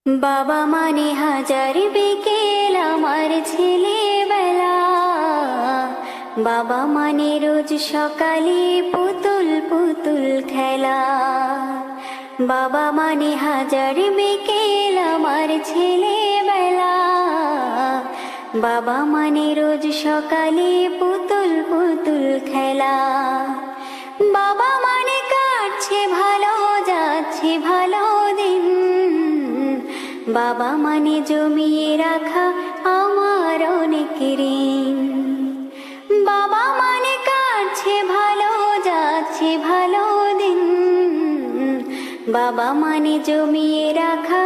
বাবা মানে হাজার বিকেল আমার ছেলেবেলা, বাবা মানে রোজ সকালে পুতুল পুতুল খেলা। বাবা মানে হাজার বিকেল আমার ছেলেবেলা, বাবা মানে রোজ সকালে পুতুল পুতুল খেলা। বাবা মানে কাটছে ভালো যাচ্ছে ভালো দিন, বাবা মানে জমিয়ে রাখা আমার অনেক ঋণ। বাবা মানে কাটছে ভালো যাচ্ছে ভালো দিন, বাবা মানে জমিয়ে রাখা